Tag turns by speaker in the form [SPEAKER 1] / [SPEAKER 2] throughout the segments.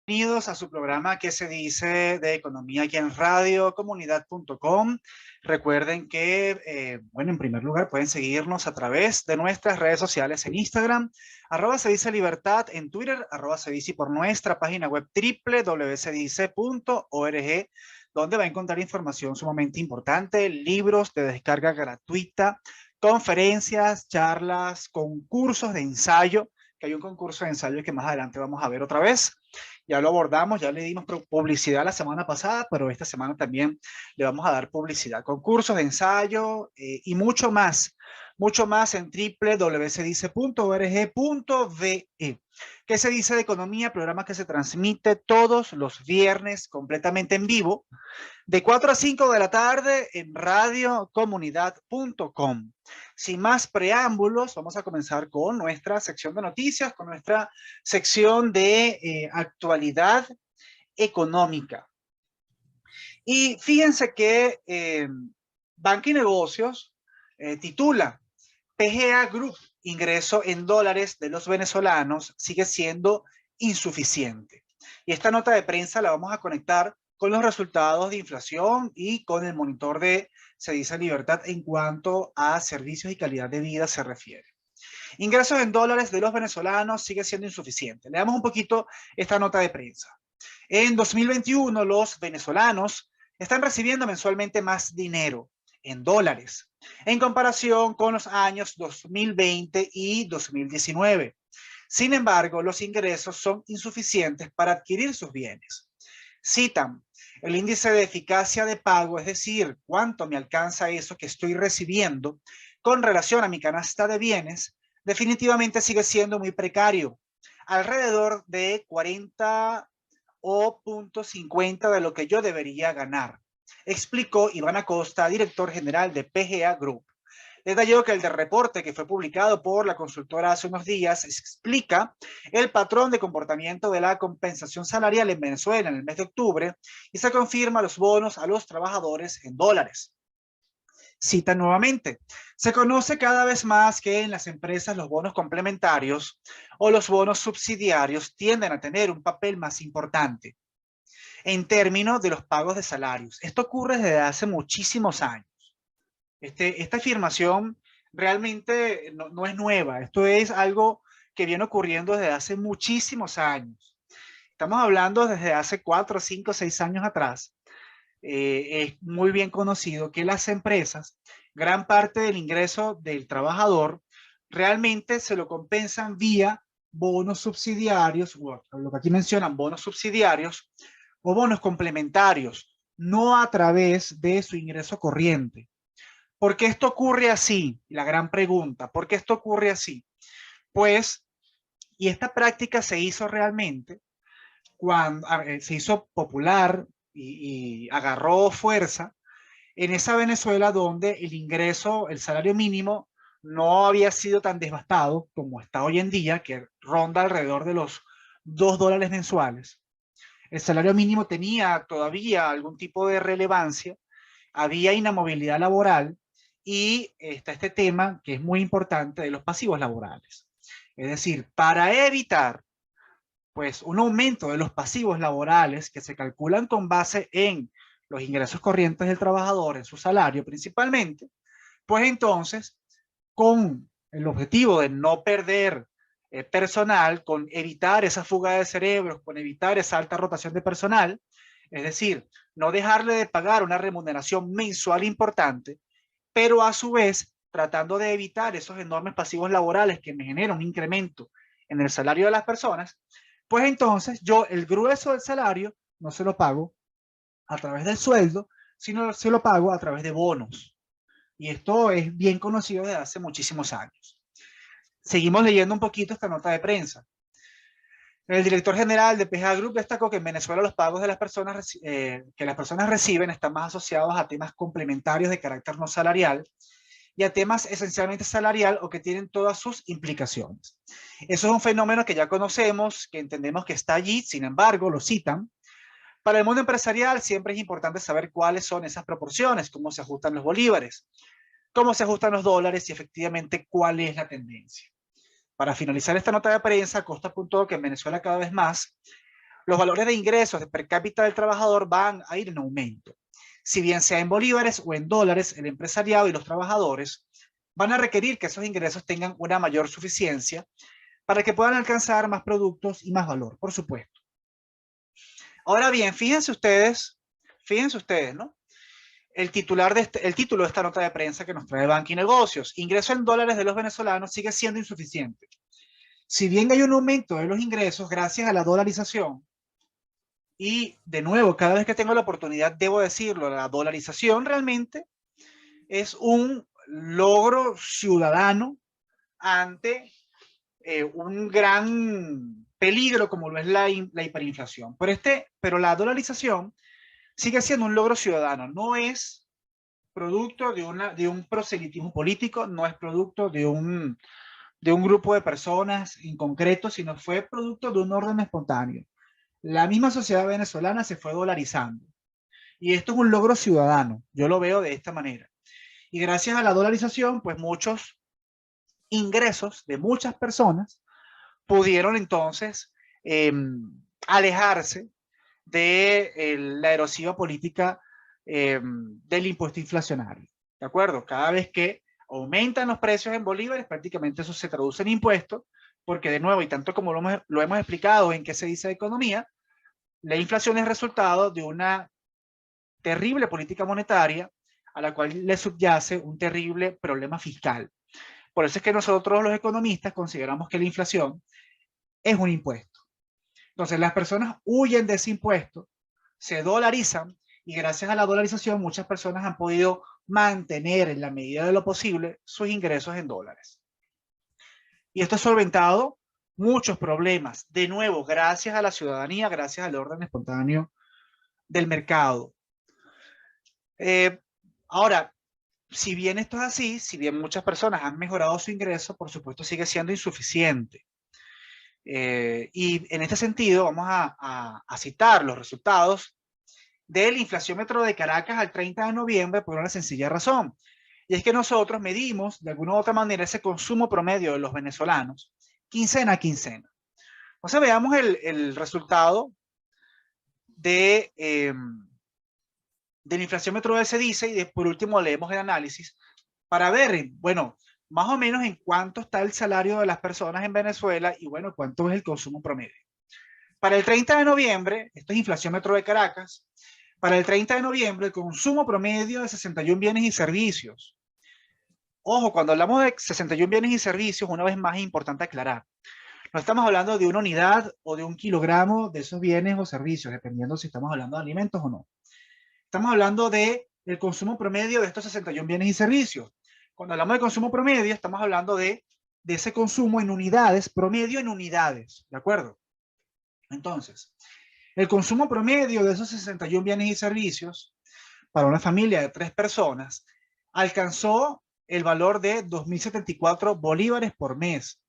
[SPEAKER 1] Bienvenidos a su programa ¿Qué se dice de economía aquí en radiocomunidad.com? Recuerden que, bueno, en primer lugar pueden seguirnos a través de nuestras redes sociales en Instagram, @se dice libertad, en Twitter, @se dice, por nuestra página web www.sedice.org, donde va a encontrar información sumamente importante, libros de descarga gratuita, conferencias, charlas, concursos de ensayo, que hay un concurso de ensayo que más adelante vamos a ver otra vez. Ya lo abordamos, ya le dimos publicidad la semana pasada, pero esta semana también le vamos a dar publicidad. Concursos de ensayo y mucho más en www.sedice.org.ve. ¿Qué se dice de economía? Programa que se transmite todos los viernes completamente en vivo, de 4 a 5 de la tarde en radiocomunidad.com. Sin más preámbulos, vamos a comenzar con nuestra sección de noticias, con nuestra sección de actualidad económica. Y fíjense que Banca y Negocios titula PGA Group, ingreso en dólares de los venezolanos sigue siendo insuficiente. Y esta nota de prensa la vamos a conectar con los resultados de inflación y con el monitor de Se dice Libertad en cuanto a servicios y calidad de vida se refiere. Ingresos en dólares de los venezolanos sigue siendo insuficiente. Leamos un poquito esta nota de prensa. En 2021, los venezolanos están recibiendo mensualmente más dinero en dólares en comparación con los años 2020 y 2019. Sin embargo, los ingresos son insuficientes para adquirir sus bienes. Citan: el índice de eficacia de pago, es decir, cuánto me alcanza eso que estoy recibiendo con relación a mi canasta de bienes, definitivamente sigue siendo muy precario, alrededor de 40 o 0.50 de lo que yo debería ganar, explicó Iván Acosta, director general de PGA Group. Detalló que el reporte que fue publicado por la consultora hace unos días explica el patrón de comportamiento de la compensación salarial en Venezuela en el mes de octubre y se confirma los bonos a los trabajadores en dólares. Cita nuevamente: se conoce cada vez más que en las empresas los bonos complementarios o los bonos subsidiarios tienden a tener un papel más importante en términos de los pagos de salarios. Esto ocurre desde hace muchísimos años. Esta afirmación realmente no es nueva. Esto es algo que viene ocurriendo desde hace muchísimos años. Estamos hablando desde hace 4, 5, 6 años atrás. Es muy bien conocido que las empresas, gran parte del ingreso del trabajador, realmente se lo compensan vía bonos subsidiarios, o lo que aquí mencionan, bonos subsidiarios o bonos complementarios, no a través de su ingreso corriente. ¿Por qué esto ocurre así? La gran pregunta, ¿por qué esto ocurre así? Pues, y esta práctica se hizo realmente cuando se hizo popular y agarró fuerza en esa Venezuela donde el ingreso, el salario mínimo, no había sido tan devastado como está hoy en día, que ronda alrededor de los $2 mensuales. El salario mínimo tenía todavía algún tipo de relevancia, había inamovilidad laboral y está este tema que es muy importante de los pasivos laborales. Es decir, para evitar pues un aumento de los pasivos laborales que se calculan con base en los ingresos corrientes del trabajador, en su salario principalmente, pues entonces, con el objetivo de no perder personal, con evitar esa fuga de cerebros, con evitar esa alta rotación de personal, es decir, no dejarle de pagar una remuneración mensual importante, pero a su vez tratando de evitar esos enormes pasivos laborales que me generan un incremento en el salario de las personas, pues entonces yo el grueso del salario no se lo pago a través del sueldo, sino se lo pago a través de bonos. Y esto es bien conocido desde hace muchísimos años. Seguimos leyendo un poquito esta nota de prensa. El director general de PGA Group destacó que en Venezuela los pagos de las personas que las personas reciben están más asociados a temas complementarios de carácter no salarial y a temas esencialmente salarial o que tienen todas sus implicaciones. Eso es un fenómeno que ya conocemos, que entendemos que está allí, sin embargo, lo citan. Para el mundo empresarial siempre es importante saber cuáles son esas proporciones, cómo se ajustan los bolívares, cómo se ajustan los dólares y efectivamente cuál es la tendencia. Para finalizar esta nota de prensa, Costa apuntó que en Venezuela cada vez más los valores de ingresos de per cápita del trabajador van a ir en aumento. Si bien sea en bolívares o en dólares, el empresariado y los trabajadores van a requerir que esos ingresos tengan una mayor suficiencia para que puedan alcanzar más productos y más valor, por supuesto. Ahora bien, fíjense ustedes, ¿no? El título de esta nota de prensa que nos trae Banqui Negocios: ingreso en dólares de los venezolanos sigue siendo insuficiente. Si bien hay un aumento de los ingresos gracias a la dolarización, y de nuevo, cada vez que tengo la oportunidad debo decirlo, la dolarización realmente es un logro ciudadano ante un gran peligro como lo es la hiperinflación. Pero la dolarización sigue siendo un logro ciudadano, no es producto de un proselitismo político, no es producto de un grupo de personas en concreto, sino fue producto de un orden espontáneo. La misma sociedad venezolana se fue dolarizando. Y esto es un logro ciudadano, yo lo veo de esta manera. Y gracias a la dolarización, pues muchos ingresos de muchas personas pudieron entonces alejarse de la erosiva política del impuesto inflacionario. ¿De acuerdo? Cada vez que aumentan los precios en bolívares, prácticamente eso se traduce en impuestos, porque de nuevo, y tanto como lo hemos explicado en qué se dice de economía, la inflación es resultado de una terrible política monetaria a la cual le subyace un terrible problema fiscal. Por eso es que nosotros los economistas consideramos que la inflación es un impuesto. Entonces las personas huyen de ese impuesto, se dolarizan, y gracias a la dolarización muchas personas han podido mantener en la medida de lo posible sus ingresos en dólares. Y esto ha solventado muchos problemas, de nuevo, gracias a la ciudadanía, gracias al orden espontáneo del mercado. Ahora, si bien esto es así, si bien muchas personas han mejorado su ingreso, por supuesto sigue siendo insuficiente. Y en este sentido vamos a citar los resultados del inflaciómetro de Caracas al 30 de noviembre por una sencilla razón. Y es que nosotros medimos de alguna u otra manera ese consumo promedio de los venezolanos, quincena a quincena. Entonces veamos el resultado del inflaciómetro de CEDICE y por último leemos el análisis para ver, bueno, más o menos en cuánto está el salario de las personas en Venezuela y bueno, cuánto es el consumo promedio. Para el 30 de noviembre, esto es inflaciómetro de Caracas, para el 30 de noviembre el consumo promedio de 61 bienes y servicios. Ojo, cuando hablamos de 61 bienes y servicios, una vez más es importante aclarar. No estamos hablando de una unidad o de un kilogramo de esos bienes o servicios, dependiendo si estamos hablando de alimentos o no. Estamos hablando del consumo promedio de estos 61 bienes y servicios. Cuando hablamos de consumo promedio, estamos hablando de ese consumo en unidades, promedio en unidades, ¿de acuerdo? Entonces, el consumo promedio de esos 61 bienes y servicios para una familia de 3 personas alcanzó el valor de 2.074 bolívares por mes,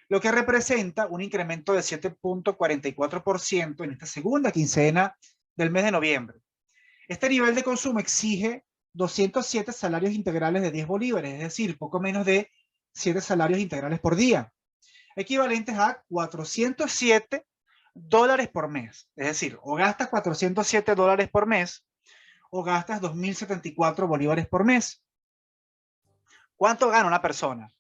[SPEAKER 1] lo que representa un incremento de 7.44% en esta segunda quincena del mes de noviembre. Este nivel de consumo exige 207 salarios integrales de 10 bolívares, es decir, poco menos de 7 salarios integrales por día, equivalentes a 407 dólares por mes. Es decir, o gastas 407 dólares por mes o gastas 2.074 bolívares por mes. ¿Cuánto gana una persona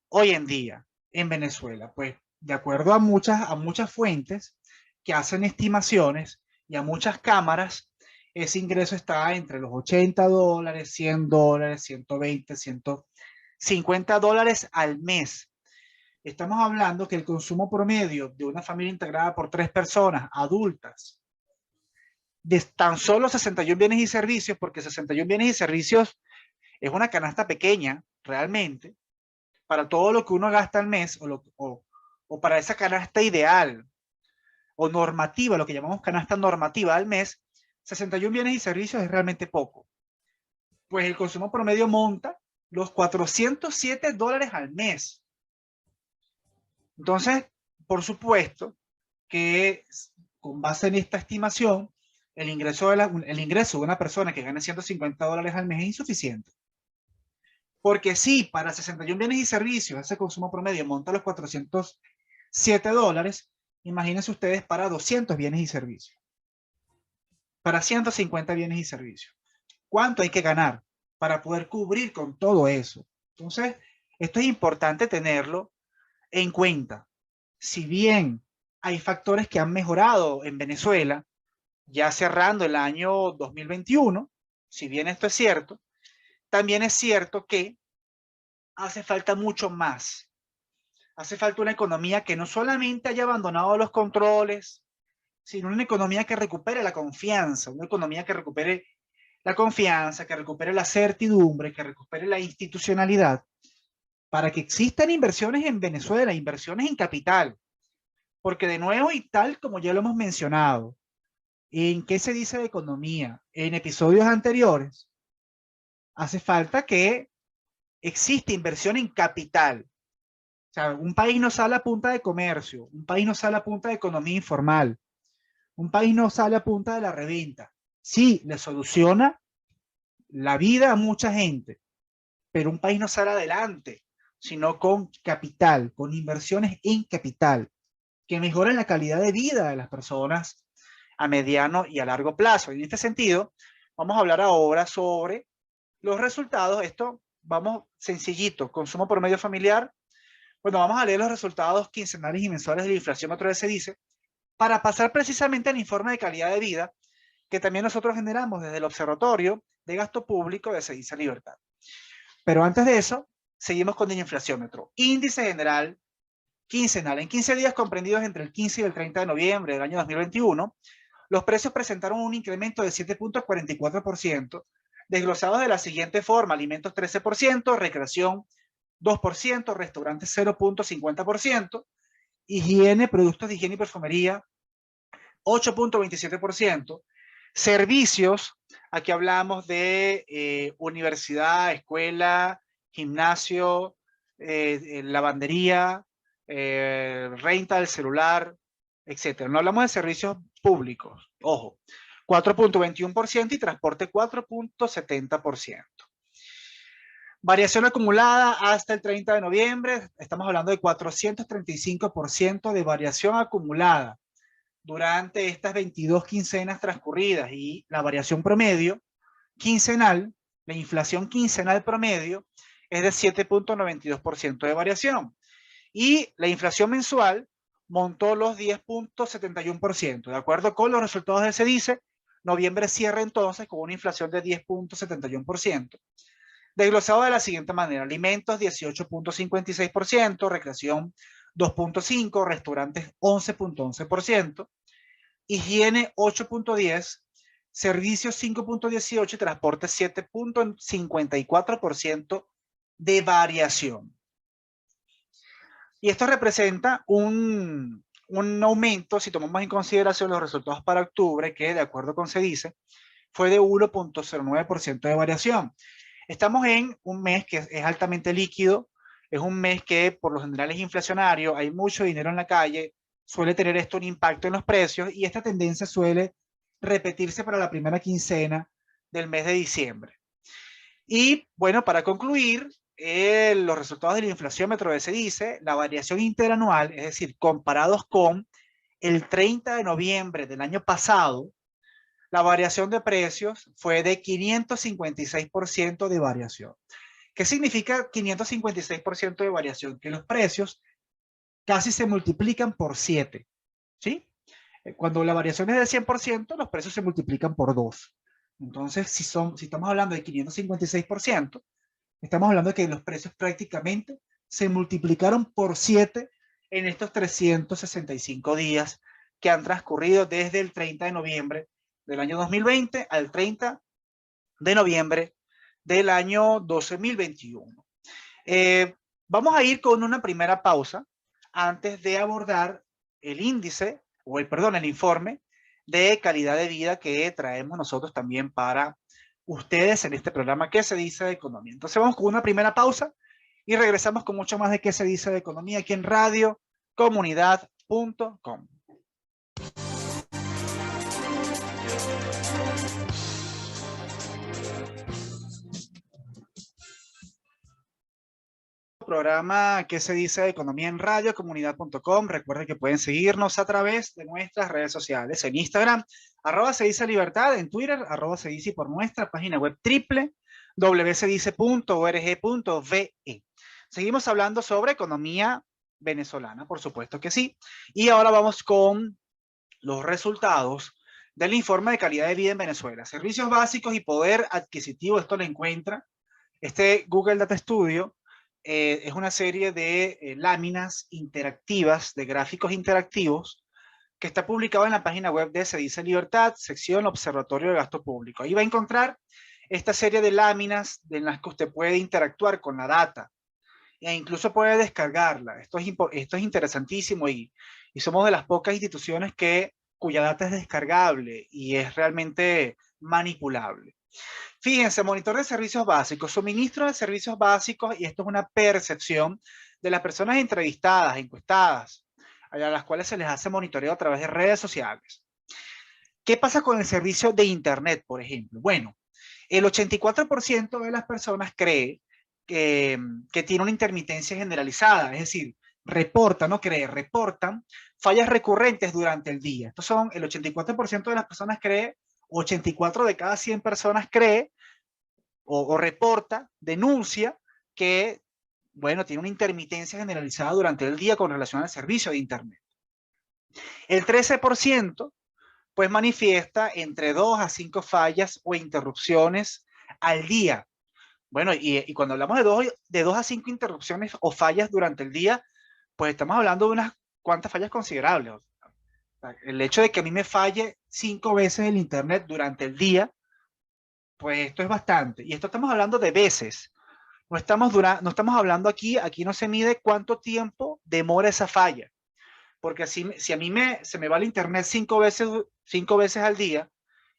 [SPEAKER 1] hoy en día en Venezuela? Pues de acuerdo a muchas fuentes que hacen estimaciones y a muchas cámaras, ese ingreso está entre los 80 dólares, 100 dólares, 120, 150 dólares al mes. Estamos hablando que el consumo promedio de una familia integrada por 3 personas adultas de tan solo 61 bienes y servicios, porque 61 bienes y servicios es una canasta pequeña realmente para todo lo que uno gasta al mes o para esa canasta ideal o normativa, lo que llamamos canasta normativa al mes, 61 bienes y servicios es realmente poco. Pues el consumo promedio monta los 407 dólares al mes. Entonces, por supuesto que con base en esta estimación, el ingreso de una persona que gane 150 dólares al mes es insuficiente. Porque si para 61 bienes y servicios ese consumo promedio monta los 407 dólares, imagínense ustedes para 200 bienes y servicios, para 150 bienes y servicios. ¿Cuánto hay que ganar para poder cubrir con todo eso? Entonces, esto es importante tenerlo en cuenta. Si bien hay factores que han mejorado en Venezuela, ya cerrando el año 2021, si bien esto es cierto, también es cierto que hace falta mucho más. Hace falta una economía que no solamente haya abandonado los controles, sino una economía que recupere la confianza, una economía que recupere la confianza, que recupere la certidumbre, que recupere la institucionalidad, para que existan inversiones en Venezuela, inversiones en capital. Porque de nuevo, y tal como ya lo hemos mencionado, ¿en qué se dice de economía? En episodios anteriores, hace falta que exista inversión en capital. O sea, un país no sale a punta de comercio, un país no sale a punta de economía informal, un país no sale a punta de la reventa. Sí, le soluciona la vida a mucha gente, pero un país no sale adelante, sino con capital, con inversiones en capital, que mejoren la calidad de vida de las personas a mediano y a largo plazo. Y en este sentido, vamos a hablar ahora sobre los resultados. Esto, vamos sencillito, consumo promedio familiar. Bueno, vamos a leer los resultados quincenales y mensuales de la inflación, otra vez se dice, para pasar precisamente al informe de calidad de vida que también nosotros generamos desde el Observatorio de Gasto Público de Cediza Libertad. Pero antes de eso, seguimos con el inflaciómetro. Índice general quincenal. En 15 días comprendidos entre el 15 y el 30 de noviembre del año 2021, los precios presentaron un incremento de 7.44%, desglosados de la siguiente forma: alimentos 13%, recreación 2%, restaurantes 0.50%, higiene, productos de higiene y perfumería 8.27%, servicios, aquí hablamos de universidad, escuela, gimnasio, lavandería, renta del celular, etcétera. No hablamos de servicios públicos, ojo, 4.21% y transporte 4.70%. Variación acumulada hasta el 30 de noviembre, estamos hablando de 435% de variación acumulada durante estas 22 quincenas transcurridas, y la variación promedio quincenal, la inflación quincenal promedio es de 7.92% de variación, y la inflación mensual montó los 10.71%. De acuerdo con los resultados de CEDICE, noviembre cierra entonces con una inflación de 10.71%, desglosado de la siguiente manera: alimentos 18.56%, recreación 2.5%, restaurantes 11.11%, higiene 8.10%, servicios 5.18% y transporte 7.54% de variación. Y esto representa un aumento, si tomamos en consideración los resultados para octubre, que de acuerdo con CEDICE fue de 1.09% de variación. Estamos en un mes que es altamente líquido, es un mes que por lo general es inflacionario, hay mucho dinero en la calle, suele tener esto un impacto en los precios, y esta tendencia suele repetirse para la primera quincena del mes de diciembre. Y bueno, para concluir, los resultados del inflaciómetro de CEDICE, la variación interanual, es decir, comparados con el 30 de noviembre del año pasado, la variación de precios fue de 556% de variación. ¿Qué significa 556% de variación? Que los precios casi se multiplican por 7, ¿sí? Cuando la variación es de 100%, los precios se multiplican por 2. Entonces, si estamos hablando de 556%, estamos hablando de que los precios prácticamente se multiplicaron por 7 en estos 365 días que han transcurrido desde el 30 de noviembre del año 2020 al 30 de noviembre del año 2021. Vamos a ir con una primera pausa antes de abordar el índice, o el informe de calidad de vida que traemos nosotros también para ustedes en este programa ¿Qué se dice de economía? Entonces vamos con una primera pausa y regresamos con mucho más de ¿Qué se dice de economía? Aquí en radiocomunidad.com. programa ¿Qué se dice de economía en radio? Comunidad.com. Recuerden que pueden seguirnos a través de nuestras redes sociales en Instagram, @se dice libertad, en Twitter, @se dice, por nuestra página web www.sedice.org.ve. Seguimos hablando sobre economía venezolana, por supuesto que sí. Y ahora vamos con los resultados del informe de calidad de vida en Venezuela. Servicios básicos y poder adquisitivo, esto lo encuentra. Este Google Data Studio es una serie de láminas interactivas, de gráficos interactivos, que está publicado en la página web de Se Dice Libertad, sección Observatorio de Gasto Público. Ahí va a encontrar esta serie de láminas en las que usted puede interactuar con la data e incluso puede descargarla. Esto es interesantísimo y somos de las pocas instituciones cuya data es descargable y es realmente manipulable. Fíjense, monitor de servicios básicos, suministro de servicios básicos, y esto es una percepción de las personas entrevistadas, encuestadas, a las cuales se les hace monitoreo a través de redes sociales. ¿Qué pasa con el servicio de Internet, por ejemplo? Bueno, el 84% de las personas cree que tiene una intermitencia generalizada, es decir, reportan fallas recurrentes durante el día. Estos son el 84% de las personas cree, 84 de cada 100 personas cree o reporta, denuncia que, bueno, tiene una intermitencia generalizada durante el día con relación al servicio de Internet. El 13% pues manifiesta entre 2 a 5 fallas o interrupciones al día. Bueno, y cuando hablamos de 2 a 5 interrupciones o fallas durante el día, pues estamos hablando de unas cuantas fallas considerables. O sea, el hecho de que a mí me falle 5 veces el Internet durante el día, pues esto es bastante. Y esto estamos hablando de veces. No estamos hablando aquí no se mide cuánto tiempo demora esa falla. Porque así, si a mí se me va el Internet 5 veces al día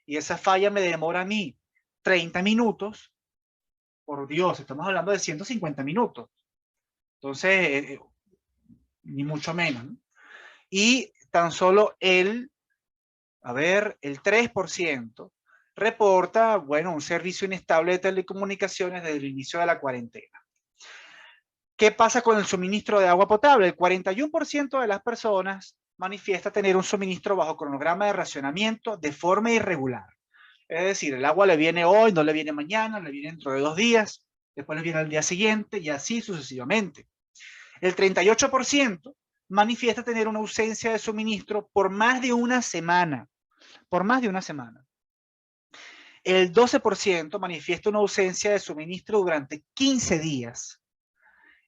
[SPEAKER 1] y esa falla me demora a mí 30 minutos, por Dios, estamos hablando de 150 minutos. Entonces, ni mucho menos, ¿no? Y tan solo el 3% reporta, bueno, un servicio inestable de telecomunicaciones desde el inicio de la cuarentena. ¿Qué pasa con el suministro de agua potable? El 41% de las personas manifiesta tener un suministro bajo cronograma de racionamiento de forma irregular. Es decir, el agua le viene hoy, no le viene mañana, le viene dentro de 2 días, después le viene al día siguiente y así sucesivamente. El 38% manifiesta tener una ausencia de suministro por más de una semana. Por más de una semana. El 12% manifiesta una ausencia de suministro durante 15 días.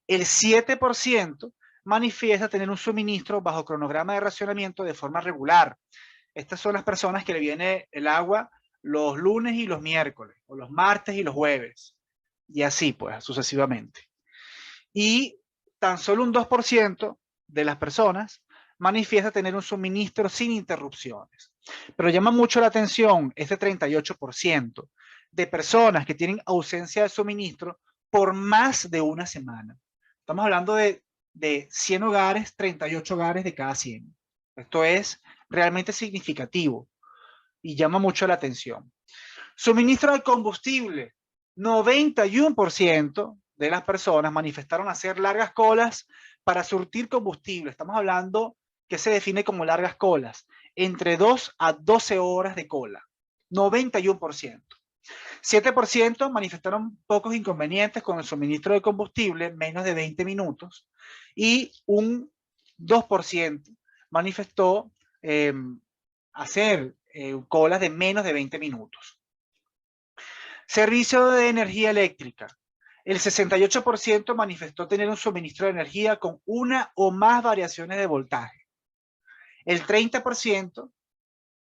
[SPEAKER 1] El 7% manifiesta tener un suministro bajo cronograma de racionamiento de forma regular. Estas son las personas que le viene el agua los lunes y los miércoles, o los martes y los jueves, y así pues, sucesivamente. Y tan solo un 2% de las personas manifiesta tener un suministro sin interrupciones. Pero llama mucho la atención este 38% de personas que tienen ausencia de suministro por más de una semana. Estamos hablando de 100 hogares, 38 hogares de cada 100. Esto es realmente significativo y llama mucho la atención. Suministro de combustible. 91% de las personas manifestaron hacer largas colas para surtir combustible. Estamos hablando que se define como largas colas, entre 2 a 12 horas de cola. 91%. 7% manifestaron pocos inconvenientes con el suministro de combustible, menos de 20 minutos, y un 2% manifestó hacer colas de menos de 20 minutos. Servicio de energía eléctrica. El 68% manifestó tener un suministro de energía con una o más variaciones de voltaje. El 30%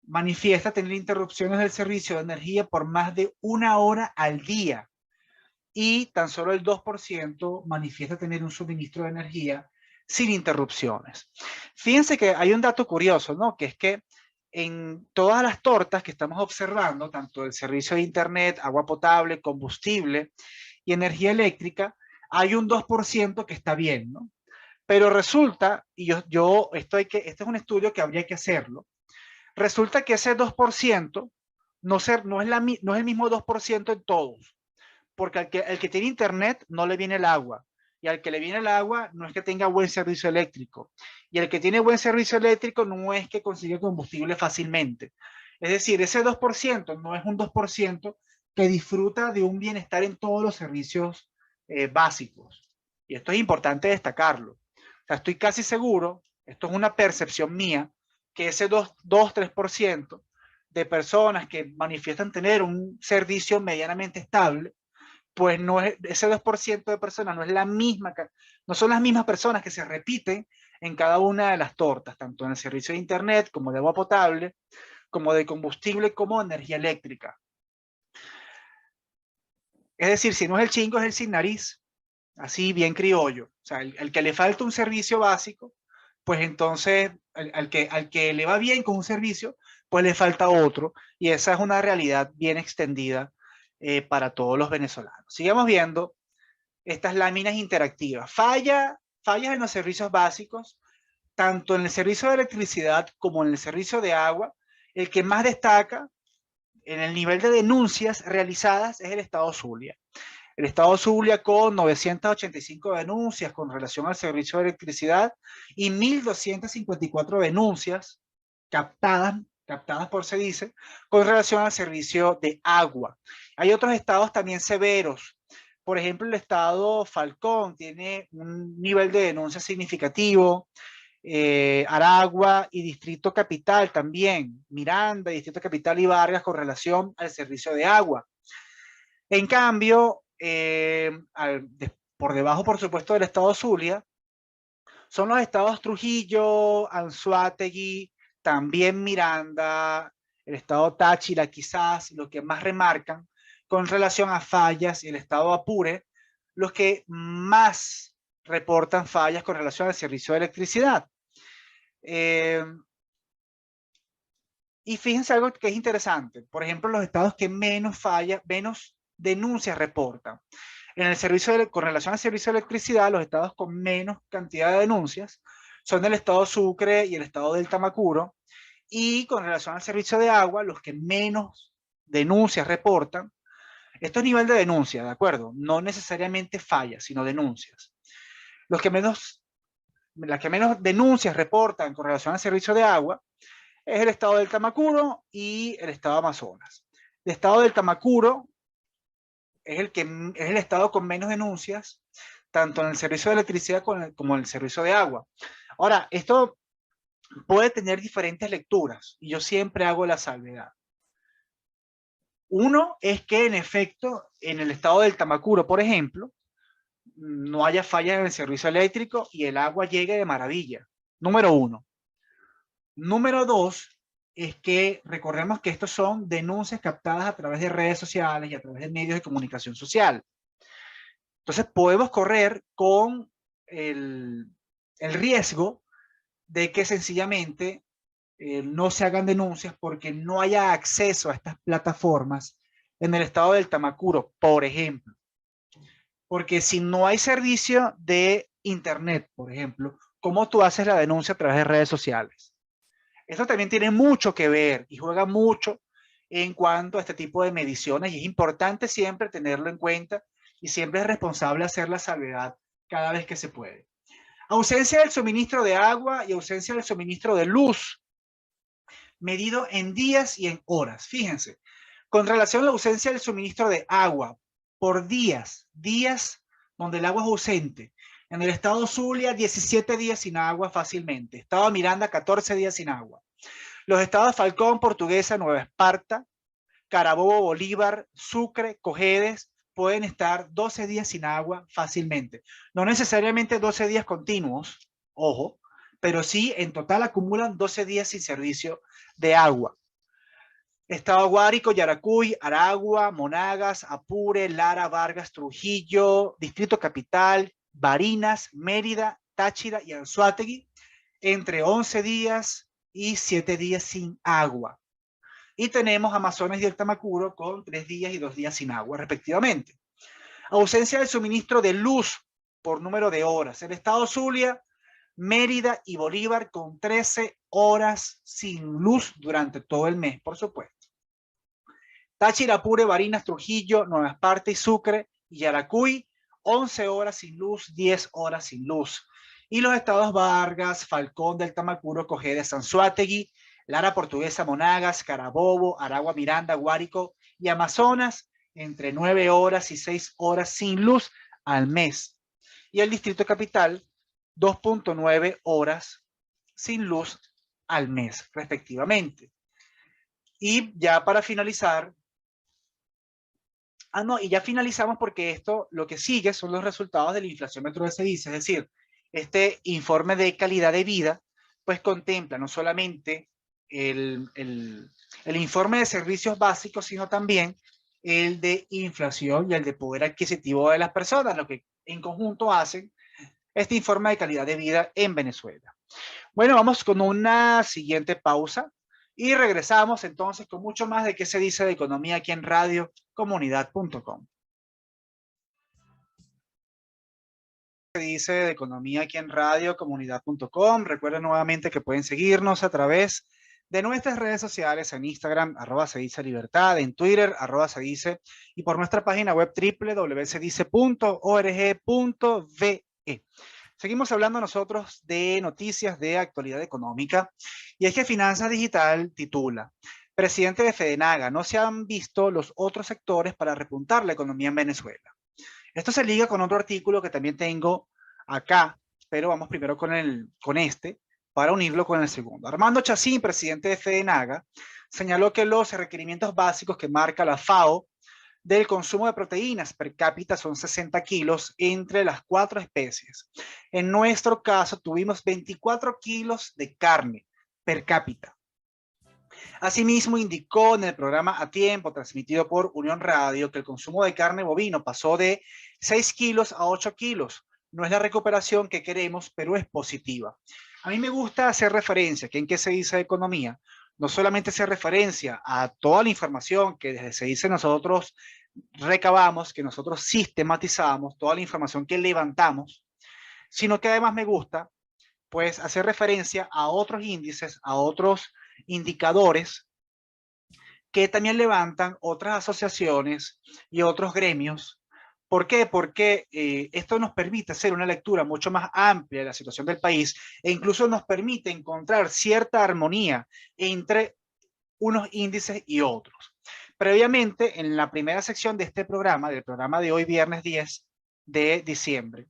[SPEAKER 1] manifiesta tener interrupciones del servicio de energía por más de 1 hora al día. Y tan solo el 2% manifiesta tener un suministro de energía sin interrupciones. Fíjense que hay un dato curioso, ¿no? Que es que en todas las tortas que estamos observando, tanto el servicio de Internet, agua potable, combustible y energía eléctrica, hay un 2% que está bien, ¿no? Pero resulta, y este es un estudio que habría que hacerlo, resulta que ese 2% no es el mismo 2% en todos, porque el que tiene Internet no le viene el agua, y al que le viene el agua no es que tenga buen servicio eléctrico. Y el que tiene buen servicio eléctrico no es que consigue combustible fácilmente. Es decir, ese 2% no es un 2% que disfruta de un bienestar en todos los servicios básicos. Y esto es importante destacarlo. O sea, estoy casi seguro, esto es una percepción mía, que ese 2-3% de personas que manifiestan tener un servicio medianamente estable, pues no es, ese 2% de personas no es la misma, no son las mismas personas que se repiten en cada una de las tortas, tanto en el servicio de internet como de agua potable, como de combustible, como de energía eléctrica. Es decir, si no es el chingo, es el sin nariz, así bien criollo. O sea, el que le falta un servicio básico, pues entonces al que le va bien con un servicio, pues le falta otro, y esa es una realidad bien extendida para todos los venezolanos. Sigamos viendo estas láminas interactivas. Fallas en los servicios básicos, tanto en el servicio de electricidad como en el servicio de agua. El que más destaca en el nivel de denuncias realizadas es el estado Zulia. El estado Zulia con 985 denuncias con relación al servicio de electricidad y 1.254 denuncias captadas por se dice, con relación al servicio de agua. Hay otros estados también severos. Por ejemplo, el estado Falcón tiene un nivel de denuncia significativo. Aragua y Distrito Capital también, Miranda, Distrito Capital y Vargas con relación al servicio de agua. En cambio, por debajo, por supuesto, del estado Zulia, son los estados Trujillo, Anzoátegui, también Miranda, el estado Táchira quizás, lo que más remarcan con relación a fallas, y el estado Apure, los que más reportan fallas con relación al servicio de electricidad. Y fíjense algo que es interesante. Por ejemplo, los estados que menos denuncias reportan. Con relación al servicio de electricidad, los estados con menos cantidad de denuncias son el estado Sucre y el estado del Tamacuro. Y con relación al servicio de agua, los que menos denuncias reportan, esto es nivel de denuncia, ¿de acuerdo? No necesariamente fallas, sino denuncias. Las que menos denuncias reportan con relación al servicio de agua es el estado del Tamacuro y el estado de Amazonas. El estado del Tamacuro es el estado con menos denuncias, tanto en el servicio de electricidad como en el servicio de agua. Ahora, esto puede tener diferentes lecturas y yo siempre hago la salvedad. Uno es que en efecto, en el estado del Tamacuro, por ejemplo, no haya fallas en el servicio eléctrico y el agua llegue de maravilla. Número uno. Número dos es que recordemos que estos son denuncias captadas a través de redes sociales y a través de medios de comunicación social. Entonces podemos correr con el riesgo de que sencillamente no se hagan denuncias porque no haya acceso a estas plataformas en el estado del Tamacuro, por ejemplo. Porque si no hay servicio de internet, por ejemplo, ¿cómo tú haces la denuncia a través de redes sociales? Esto también tiene mucho que ver y juega mucho en cuanto a este tipo de mediciones, y es importante siempre tenerlo en cuenta y siempre es responsable hacer la salvedad cada vez que se puede. Ausencia del suministro de agua y ausencia del suministro de luz, medido en días y en horas. Fíjense, con relación a la ausencia del suministro de agua por días donde el agua es ausente. En el estado Zulia, 17 días sin agua fácilmente. Estado Miranda, 14 días sin agua. Los estados Falcón, Portuguesa, Nueva Esparta, Carabobo, Bolívar, Sucre, Cojedes, pueden estar 12 días sin agua fácilmente. No necesariamente 12 días continuos, ojo, pero sí en total acumulan 12 días sin servicio de agua. Estado Guárico, Yaracuy, Aragua, Monagas, Apure, Lara, Vargas, Trujillo, Distrito Capital, Barinas, Mérida, Táchira y Anzoátegui, entre 11 días y 7 días sin agua. Y tenemos Amazonas y el Tamacuro con 3 días y 2 días sin agua, respectivamente. Ausencia del suministro de luz por número de horas. El estado Zulia, Mérida y Bolívar con 13 horas sin luz durante todo el mes, por supuesto. Táchira, Apure, Barinas, Trujillo, Nueva Esparta y Sucre y Yaracuy, 11 horas sin luz, 10 horas sin luz. Y los estados Vargas, Falcón del Tamacuro, Cojedes, Anzoátegui, Lara Portuguesa, Monagas, Carabobo, Aragua, Miranda, Guárico y Amazonas, entre 9 horas y 6 horas sin luz al mes. Y el Distrito Capital, 2.9 horas sin luz al mes, respectivamente. Y ya para finalizar, y ya finalizamos porque esto lo que sigue son los resultados del inflaciómetro de CEDICE, es decir, este informe de calidad de vida, pues contempla no solamente el informe de servicios básicos, sino también el de inflación y el de poder adquisitivo de las personas, lo que en conjunto hacen este informe de calidad de vida en Venezuela. Bueno, vamos con una siguiente pausa y regresamos entonces con mucho más de qué se dice de economía aquí en radiocomunidad.com. Se dice de economía aquí en radiocomunidad.com. Recuerden nuevamente que pueden seguirnos a través de nuestras redes sociales en Instagram, @sedice_libertad, en Twitter, @sedice, y por nuestra página web www.sedice.org.ve. Seguimos hablando nosotros de noticias de actualidad económica, y es que Finanzas Digital titula: presidente de FEDENAGA, no se han visto los otros sectores para repuntar la economía en Venezuela. Esto se liga con otro artículo que también tengo acá, pero vamos primero con este para unirlo con el segundo. Armando Chacín, presidente de FEDENAGA, señaló que los requerimientos básicos que marca la FAO del consumo de proteínas per cápita son 60 kilos entre las 4 especies. En nuestro caso tuvimos 24 kilos de carne per cápita. Asimismo, indicó en el programa A Tiempo, transmitido por Unión Radio, que el consumo de carne bovino pasó de 6 kilos a 8 kilos. No es la recuperación que queremos, pero es positiva. A mí me gusta hacer referencia, que en qué se dice de economía, no solamente hacer referencia a toda la información que desde se dice nosotros recabamos, que nosotros sistematizamos, toda la información que levantamos, sino que además me gusta pues hacer referencia a otros índices, a otros indicadores que también levantan otras asociaciones y otros gremios. ¿Por qué? Porque esto nos permite hacer una lectura mucho más amplia de la situación del país, e incluso nos permite encontrar cierta armonía entre unos índices y otros. Previamente, en la primera sección de este programa, del programa de hoy, viernes 10 de diciembre,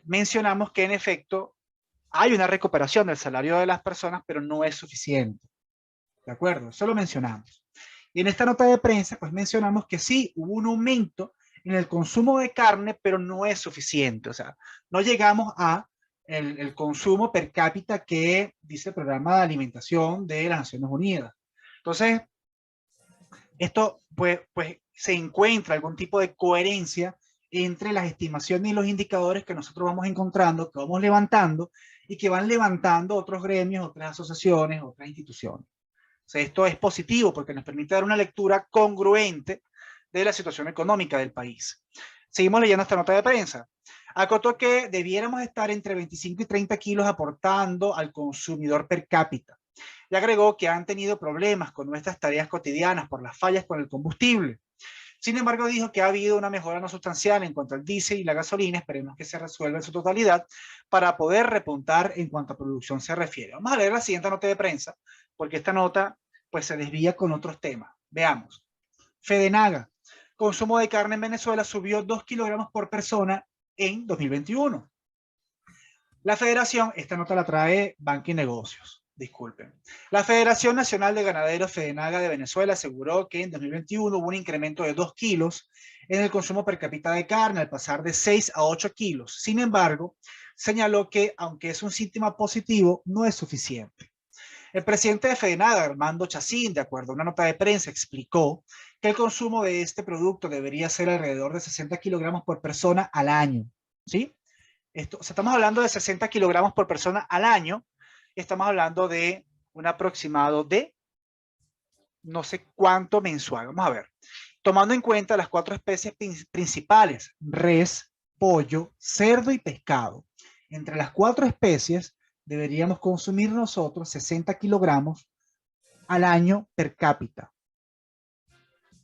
[SPEAKER 1] mencionamos que en efecto hay una recuperación del salario de las personas, pero no es suficiente. ¿De acuerdo? Eso lo mencionamos. Y en esta nota de prensa, pues mencionamos que sí, hubo un aumento en el consumo de carne, pero no es suficiente. O sea, no llegamos a el consumo per cápita que dice el Programa de Alimentación de las Naciones Unidas. Entonces, esto pues se encuentra algún tipo de coherencia entre las estimaciones y los indicadores que nosotros vamos encontrando, que vamos levantando y que van levantando otros gremios, otras asociaciones, otras instituciones. O sea, esto es positivo porque nos permite dar una lectura congruente de la situación económica del país. Seguimos leyendo esta nota de prensa. Acotó que debiéramos estar entre 25 y 30 kilos aportando al consumidor per cápita. Y agregó que han tenido problemas con nuestras tareas cotidianas por las fallas con el combustible. Sin embargo, dijo que ha habido una mejora no sustancial en cuanto al diésel y la gasolina. Esperemos que se resuelva en su totalidad para poder repuntar en cuanto a producción se refiere. Vamos a leer la siguiente nota de prensa, porque esta nota pues se desvía con otros temas. Veamos. FEDENAGA. Consumo de carne en Venezuela subió 2 kilogramos por persona en 2021. La federación, esta nota la trae Banca y Negocios. Disculpen. La Federación Nacional de Ganaderos FEDENAGA de Venezuela aseguró que en 2021 hubo un incremento de 2 kilos en el consumo per cápita de carne, al pasar de 6 a 8 kilos. Sin embargo, señaló que, aunque es un síntoma positivo, no es suficiente. El presidente de FEDENAGA, Armando Chacín, de acuerdo a una nota de prensa, explicó que el consumo de este producto debería ser alrededor de 60 kilogramos por persona al año. ¿Sí? Esto, o sea, estamos hablando de 60 kilogramos por persona al año. Estamos hablando de un aproximado de no sé cuánto mensual. Vamos a ver. Tomando en cuenta las 4 especies principales: res, pollo, cerdo y pescado. Entre las 4 especies deberíamos consumir nosotros 60 kilogramos al año per cápita.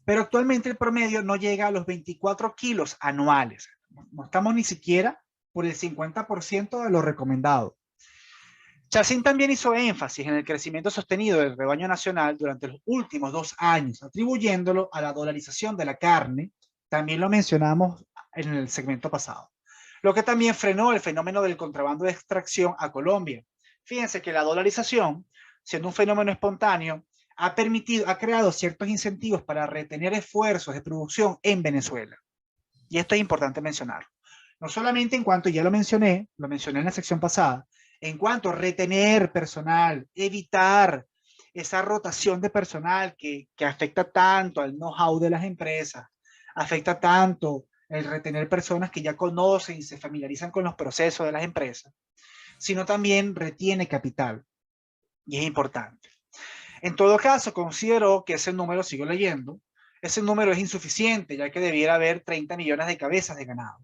[SPEAKER 1] Pero actualmente el promedio no llega a los 24 kilos anuales. No estamos ni siquiera por el 50% de lo recomendado. Chacín también hizo énfasis en el crecimiento sostenido del rebaño nacional durante los últimos 2 años, atribuyéndolo a la dolarización de la carne. También lo mencionamos en el segmento pasado, lo que también frenó el fenómeno del contrabando de extracción a Colombia. Fíjense que la dolarización, siendo un fenómeno espontáneo, ha creado ciertos incentivos para retener esfuerzos de producción en Venezuela. Y esto es importante mencionarlo. No solamente en cuanto, ya lo mencioné en la sección pasada, en cuanto a retener personal, evitar esa rotación de personal que afecta tanto al know-how de las empresas, afecta tanto el retener personas que ya conocen y se familiarizan con los procesos de las empresas, sino también retiene capital. Y es importante. En todo caso, considero que ese número, sigo leyendo, ese número es insuficiente, ya que debiera haber 30 millones de cabezas de ganado.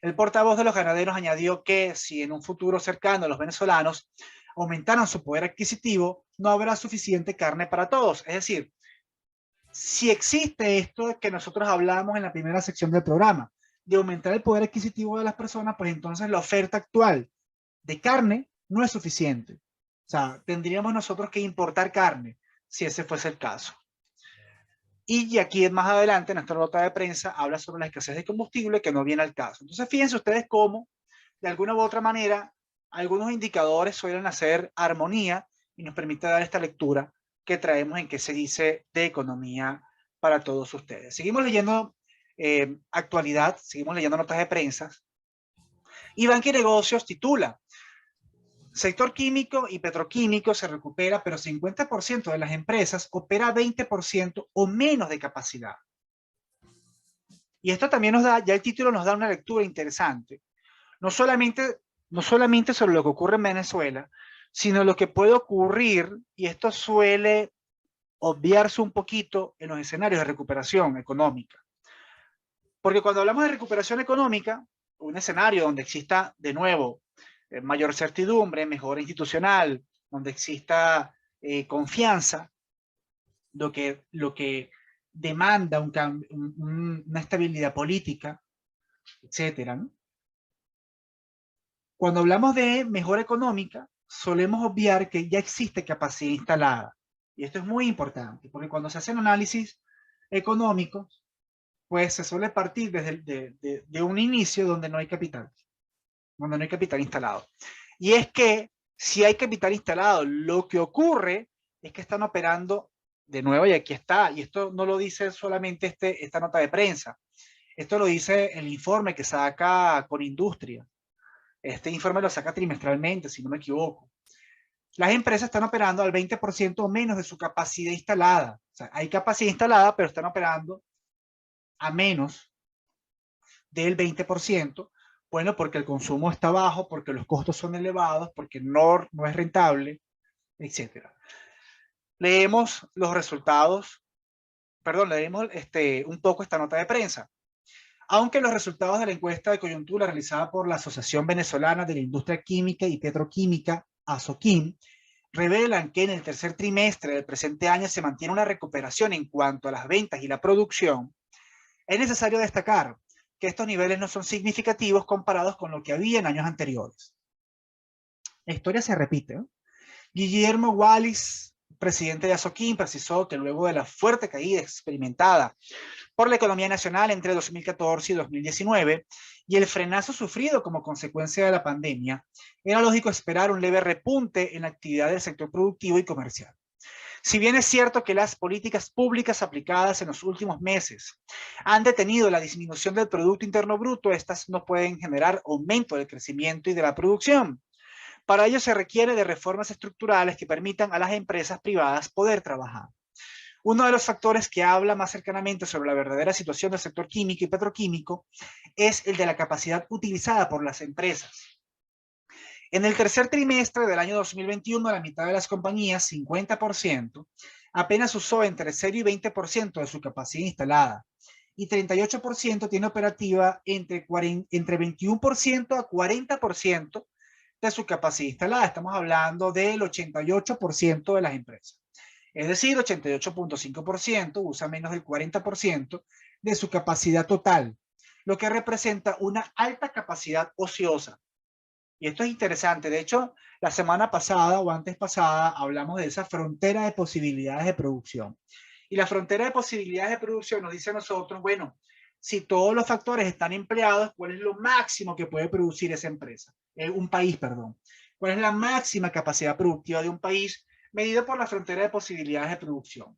[SPEAKER 1] El portavoz de los ganaderos añadió que si en un futuro cercano los venezolanos aumentaran su poder adquisitivo, no habrá suficiente carne para todos. Es decir, si existe esto que nosotros hablamos en la primera sección del programa, de aumentar el poder adquisitivo de las personas, pues entonces la oferta actual de carne no es suficiente. O sea, tendríamos nosotros que importar carne, si ese fuese el caso. Y aquí más adelante, en nuestra nota de prensa, habla sobre la escasez de combustible, que no viene al caso. Entonces, fíjense ustedes cómo, de alguna u otra manera, algunos indicadores suelen hacer armonía y nos permite dar esta lectura que traemos en qué se dice de economía para todos ustedes. Seguimos leyendo actualidad, seguimos leyendo notas de prensa. Y Banca y Negocios titula: sector químico y petroquímico se recupera, pero 50% de las empresas opera 20% o menos de capacidad. Y esto también nos da, ya el título nos da una lectura interesante. No solamente sobre lo que ocurre en Venezuela, sino lo que puede ocurrir, y esto suele obviarse un poquito en los escenarios de recuperación económica. Porque cuando hablamos de recuperación económica, un escenario donde exista de nuevo mayor certidumbre, mejora institucional, donde exista confianza, lo que demanda una estabilidad política, etcétera, ¿no? Cuando hablamos de mejora económica, solemos obviar que ya existe capacidad instalada. Y esto es muy importante, porque cuando se hacen análisis económicos, pues se suele partir de un inicio donde no hay capital instalado. Y es que si hay capital instalado, lo que ocurre es que están operando de nuevo, y aquí está, y esto no lo dice solamente esta nota de prensa, esto lo dice el informe que saca Conindustria. Este informe lo saca trimestralmente, si no me equivoco. Las empresas están operando al 20% o menos de su capacidad instalada. O sea, hay capacidad instalada, pero están operando a menos del 20%. Bueno, porque el consumo está bajo, porque los costos son elevados, porque no es rentable, etc. Leemos los resultados, leemos un poco esta nota de prensa. Aunque los resultados de la encuesta de coyuntura realizada por la Asociación Venezolana de la Industria Química y Petroquímica, ASOQUIM, revelan que en el tercer trimestre del presente año se mantiene una recuperación en cuanto a las ventas y la producción, es necesario destacar que estos niveles no son significativos comparados con lo que había en años anteriores. La historia se repite, ¿no? Guillermo Wallis, presidente de ASOQUIM, precisó que luego de la fuerte caída experimentada por la economía nacional entre 2014 y 2019 y el frenazo sufrido como consecuencia de la pandemia, era lógico esperar un leve repunte en la actividad del sector productivo y comercial. Si bien es cierto que las políticas públicas aplicadas en los últimos meses han detenido la disminución del Producto Interno Bruto, estas no pueden generar aumento del crecimiento y de la producción. Para ello se requiere de reformas estructurales que permitan a las empresas privadas poder trabajar. Uno de los factores que habla más cercanamente sobre la verdadera situación del sector químico y petroquímico es el de la capacidad utilizada por las empresas. En el tercer trimestre del año 2021, la mitad de las compañías, 50%, apenas usó entre 0 y 20% de su capacidad instalada, y 38% tiene operativa entre 21% a 40% de su capacidad instalada. Estamos hablando del 88% de las empresas. Es decir, 88.5% usa menos del 40% de su capacidad total. lo que representa una alta capacidad ociosa. Y esto es interesante. De hecho, la semana pasada o antes pasada hablamos de esa frontera de posibilidades de producción. Y la frontera de posibilidades de producción nos dice a nosotros, bueno, si todos los factores están empleados, ¿cuál es lo máximo que puede producir esa empresa? Un país, perdón. ¿Cuál es la máxima capacidad productiva de un país medido por la frontera de posibilidades de producción?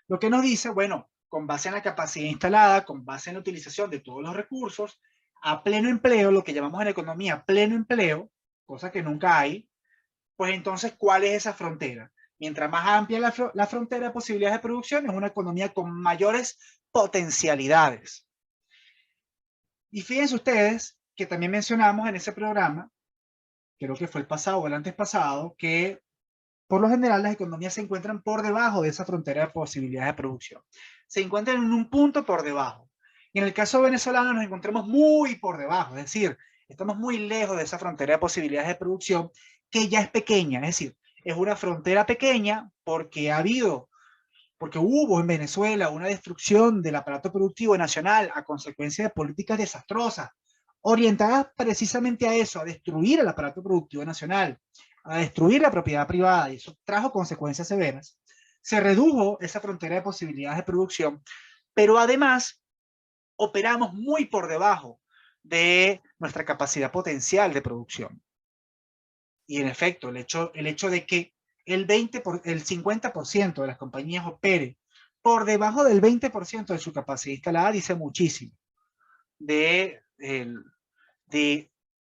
[SPEAKER 1] Lo que nos dice, bueno, con base en la capacidad instalada, con base en la utilización de todos los recursos, a pleno empleo, lo que llamamos en economía pleno empleo, cosa que nunca hay, pues entonces, ¿cuál es esa frontera? Mientras más amplia la frontera de posibilidades de producción, es una economía con mayores potencialidades. Y fíjense ustedes que también mencionamos en ese programa, creo que fue el pasado o el antes pasado, que por lo general las economías se encuentran por debajo de esa frontera de posibilidades de producción. Se encuentran en un punto por debajo. Y en el caso venezolano nos encontramos muy por debajo, es decir, estamos muy lejos de esa frontera de posibilidades de producción que ya es pequeña, es decir, es una frontera pequeña porque porque hubo en Venezuela una destrucción del aparato productivo nacional a consecuencia de políticas desastrosas, orientadas precisamente a eso, a destruir el aparato productivo nacional, a destruir la propiedad privada, y eso trajo consecuencias severas. Se redujo esa frontera de posibilidades de producción, pero además operamos muy por debajo de nuestra capacidad potencial de producción. Y en efecto, el hecho de que el 50% de las compañías opere por debajo del 20% de su capacidad instalada dice muchísimo de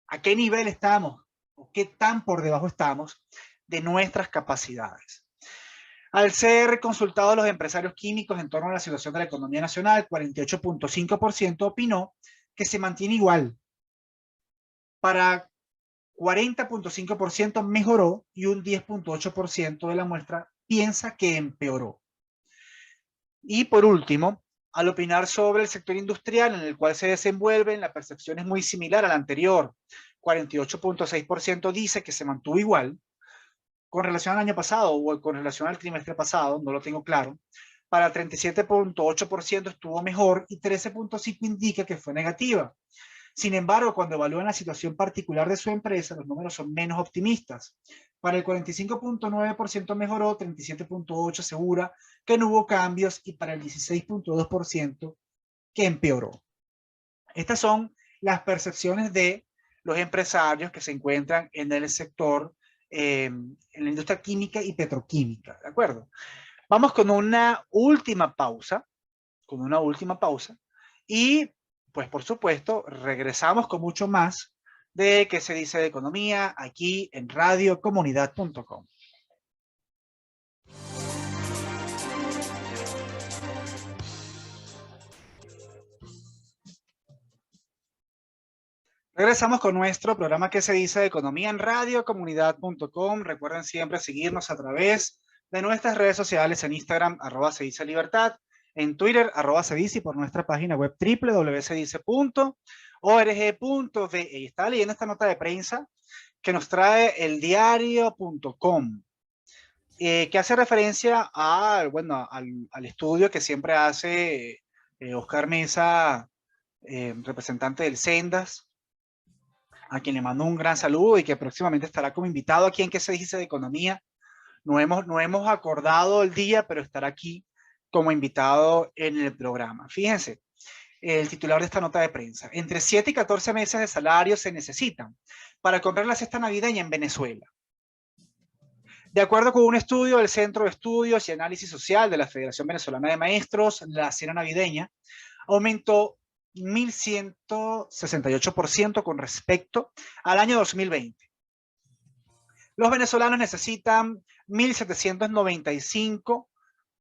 [SPEAKER 1] a qué nivel estamos o qué tan por debajo estamos de nuestras capacidades. Al ser consultados los empresarios químicos en torno a la situación de la economía nacional, 48.5% opinó que se mantiene igual. Para 40.5% mejoró y un 10.8% de la muestra piensa que empeoró. Y por último, al opinar sobre el sector industrial en el cual se desenvuelven, la percepción es muy similar a la anterior. 48.6% dice que se mantuvo igual con relación al año pasado o con relación al trimestre pasado, no lo tengo claro. Para 37.8% estuvo mejor y 13.5% indica que fue negativa. Sin embargo, cuando evalúan la situación particular de su empresa, los números son menos optimistas. Para el 45.9% mejoró, 37.8% asegura que no hubo cambios y para el 16.2% que empeoró. Estas son las percepciones de los empresarios que se encuentran en el sector, en la industria química y petroquímica, ¿de acuerdo? Vamos con una última pausa, y pues por supuesto regresamos con mucho más de qué se dice de economía aquí en radiocomunidad.com. Regresamos con nuestro programa que se dice de economía en radiocomunidad.com. Recuerden siempre seguirnos a través de nuestras redes sociales en Instagram, @se dice libertad, en Twitter, @sedice, y por nuestra página web www.sedice.org.be. Y estaba leyendo esta nota de prensa que nos trae eldiario.com, que hace referencia bueno, al estudio que siempre hace Oscar Mesa, representante del Sendas, a quien le mando un gran saludo y que próximamente estará como invitado aquí en ¿Qué se dice de economía? No hemos acordado el día, pero estará aquí como invitado en el programa. Fíjense, el titular de esta nota de prensa: entre 7 y 14 meses de salario se necesitan para comprar la cesta navideña en Venezuela. De acuerdo con un estudio del Centro de Estudios y Análisis Social de la Federación Venezolana de Maestros, la cena navideña aumentó 1.168% con respecto al año 2020. Los venezolanos necesitan 1.795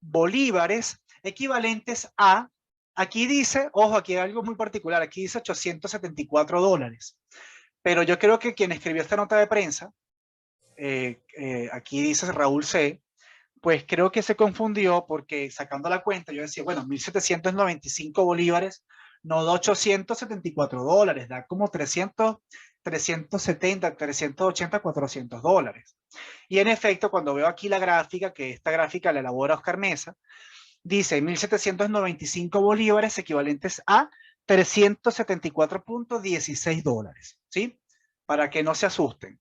[SPEAKER 1] bolívares, equivalentes a, aquí dice, ojo, aquí hay algo muy particular, aquí dice $874. Pero yo creo que quien escribió esta nota de prensa, aquí dice Raúl C., pues creo que se confundió porque sacando la cuenta yo decía, bueno, 1.795 bolívares no da $874, da como 370, 380, $400. Y en efecto, cuando veo aquí la gráfica, que esta gráfica la elabora Oscar Mesa, dice 1.795 bolívares equivalentes a 374.16 dólares, ¿sí? Para que no se asusten.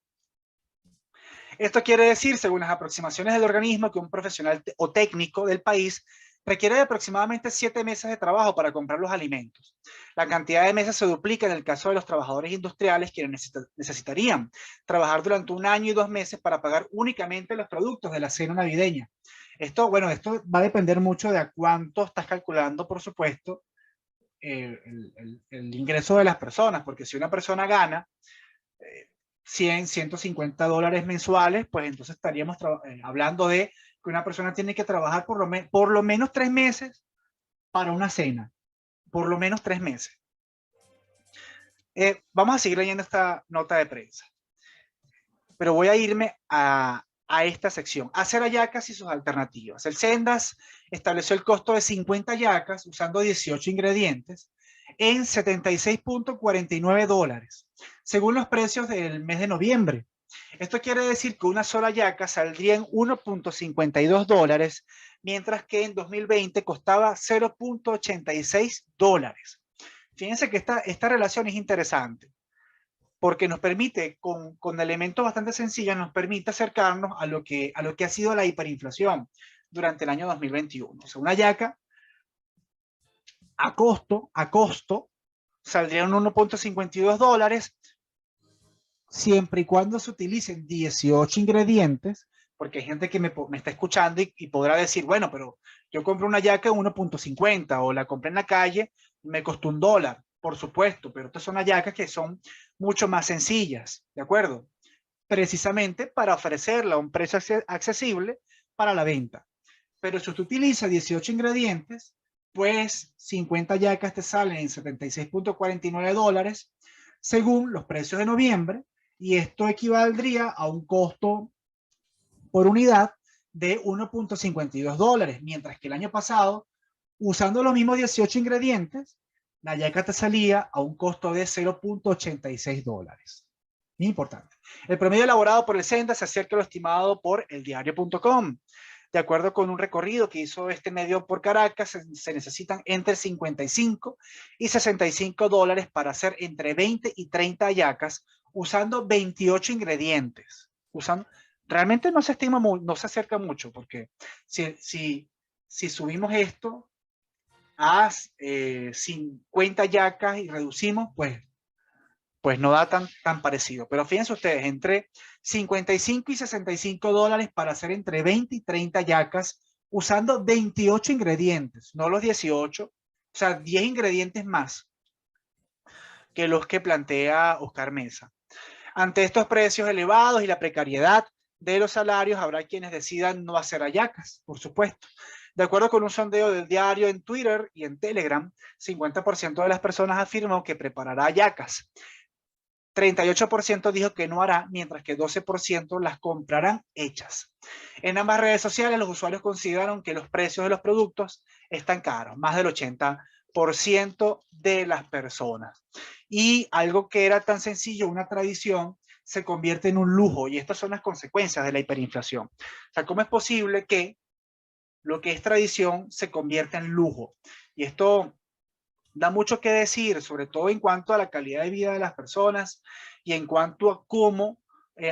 [SPEAKER 1] Esto quiere decir, según las aproximaciones del organismo, que un profesional o técnico del país requiere de aproximadamente 7 meses de trabajo para comprar los alimentos. La cantidad de meses se duplica en el caso de los trabajadores industriales, quienes necesitarían trabajar durante 1 año y 2 meses para pagar únicamente los productos de la cena navideña. Esto, bueno, esto va a depender mucho de a cuánto estás calculando, por supuesto, el ingreso de las personas, porque si una persona gana 100, 150 dólares mensuales, pues entonces estaríamos hablando de que una persona tiene que trabajar por lo menos 3 meses para una cena, por lo menos 3 meses. Vamos a seguir leyendo esta nota de prensa, pero voy a irme a esta sección. Hacer hallacas y sus alternativas. El Sendas estableció el costo de 50 hallacas usando 18 ingredientes en 76.49 dólares, según los precios del mes de noviembre. Esto quiere decir que una sola hallaca saldría en 1.52 dólares, mientras que en 2020 costaba 0.86 dólares. Fíjense que esta relación es interesante, porque nos permite, con elementos bastante sencillos, nos permite acercarnos a lo que ha sido la hiperinflación durante el año 2021. O sea, una hallaca a costo, saldría en 1.52 dólares, siempre y cuando se utilicen 18 ingredientes, porque hay gente que me está escuchando y podrá decir, bueno, pero yo compré una hallaca en 1.50 o la compré en la calle, me costó $1. Por supuesto, pero estas son hallacas que son mucho más sencillas, ¿de acuerdo? Precisamente para ofrecerla a un precio accesible para la venta. Pero si usted utiliza 18 ingredientes, pues 50 hallacas te salen en 76.49 dólares según los precios de noviembre, y esto equivaldría a un costo por unidad de 1.52 dólares, mientras que el año pasado, usando los mismos 18 ingredientes, la hallaca te salía a un costo de 0.86 dólares. Muy importante. El promedio elaborado por el Senda se acerca a lo estimado por eldiario.com. De acuerdo con un recorrido que hizo este medio por Caracas, se necesitan entre 55 y 65 dólares para hacer entre 20 y 30 hallacas usando 28 ingredientes. Realmente no se estima, no se acerca mucho, porque si subimos esto a 50 hallacas y reducimos, pues no da tan parecido. Pero fíjense ustedes, entre 55 y 65 dólares para hacer entre 20 y 30 hallacas usando 28 ingredientes, no los 18, o sea, 10 ingredientes más que los que plantea Oscar Mesa. Ante estos precios elevados y la precariedad de los salarios, habrá quienes decidan no hacer hallacas, por supuesto. De acuerdo con un sondeo del diario en Twitter y en Telegram, 50% de las personas afirmó que preparará hallacas. 38% dijo que no hará, mientras que 12% las comprarán hechas. En ambas redes sociales, los usuarios consideraron que los precios de los productos están caros, más del 80% de las personas. Y algo que era tan sencillo, una tradición, se convierte en un lujo, y estas son las consecuencias de la hiperinflación. O sea, ¿cómo es posible que lo que es tradición se convierta en lujo? Y esto da mucho que decir, sobre todo en cuanto a la calidad de vida de las personas y en cuanto a cómo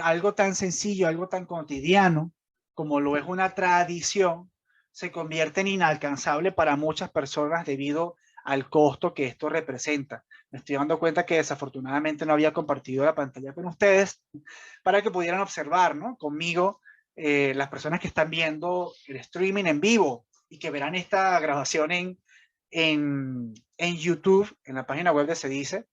[SPEAKER 1] algo tan sencillo, algo tan cotidiano como lo es una tradición, se convierte en inalcanzable para muchas personas debido al costo que esto representa. Me estoy dando cuenta que desafortunadamente no había compartido la pantalla con ustedes para que pudieran observar, ¿no?, conmigo, las personas que están viendo el streaming en vivo y que verán esta grabación en YouTube, en la página web de Cedice,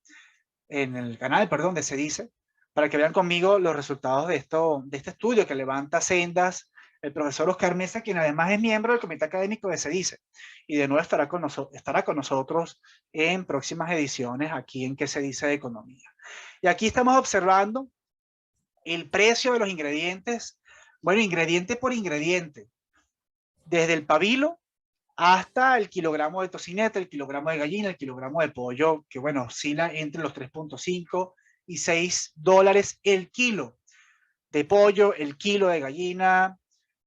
[SPEAKER 1] en el canal, perdón, de Cedice, para que vean conmigo los resultados de este estudio que levanta Sendas el profesor Oscar Mesa, quien además es miembro del comité académico de Cedice, y de nuevo estará con nosotros en próximas ediciones aquí en ¿Qué se dice de economía? Y aquí estamos observando el precio de los ingredientes, bueno, ingrediente por ingrediente, desde el pabilo hasta el kilogramo de tocineta, el kilogramo de gallina, el kilogramo de pollo, que bueno, oscila entre los 3.5 y 6 dólares el kilo de pollo, el kilo de gallina,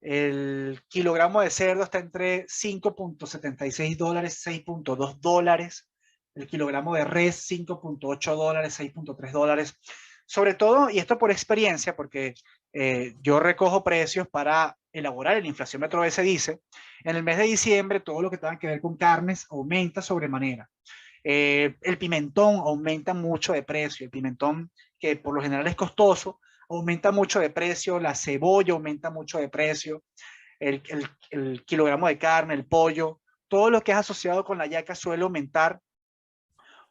[SPEAKER 1] el kilogramo de cerdo está entre 5.76 dólares, 6.2 dólares, el kilogramo de res, $5.8, $6.3. Sobre todo, y esto por experiencia, porque yo recojo precios para elaborar el inflaciómetro BC dice, en el mes de diciembre todo lo que tenga que ver con carnes aumenta sobremanera. El pimentón aumenta mucho de precio, el pimentón que por lo general es costoso, aumenta mucho de precio, la cebolla aumenta mucho de precio, el kilogramo de carne, el pollo, todo lo que es asociado con la yaca suele aumentar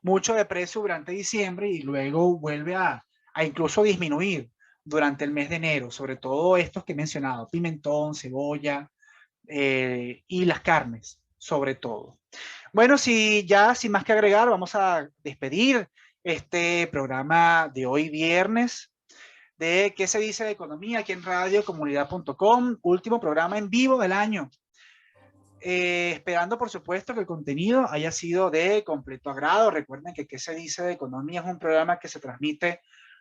[SPEAKER 1] mucho de precio durante diciembre y luego vuelve a incluso disminuir durante el mes de enero, sobre todo estos que he mencionado, pimentón, cebolla y las carnes, sobre todo. Bueno, si ya sin más que agregar, vamos a despedir este programa de hoy viernes de ¿Qué se dice de economía? Aquí en radiocomunidad.com, último programa en vivo del año. Esperando, por supuesto, que el contenido haya sido de completo agrado. Recuerden que ¿Qué se dice de economía? Es un programa que se transmite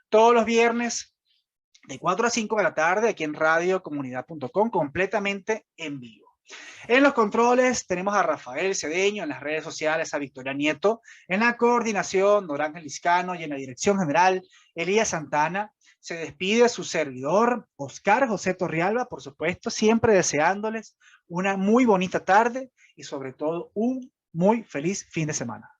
[SPEAKER 1] todos los viernes de 4 a 5 de la tarde aquí en radiocomunidad.com, completamente en vivo. En los controles tenemos a Rafael Cedeño, en las redes sociales a Victoria Nieto, en la coordinación Norángel Liscano y en la dirección general Elías Santana. Se despide su servidor Oscar José Torrialba, por supuesto, siempre deseándoles una muy bonita tarde y sobre todo un muy feliz fin de semana.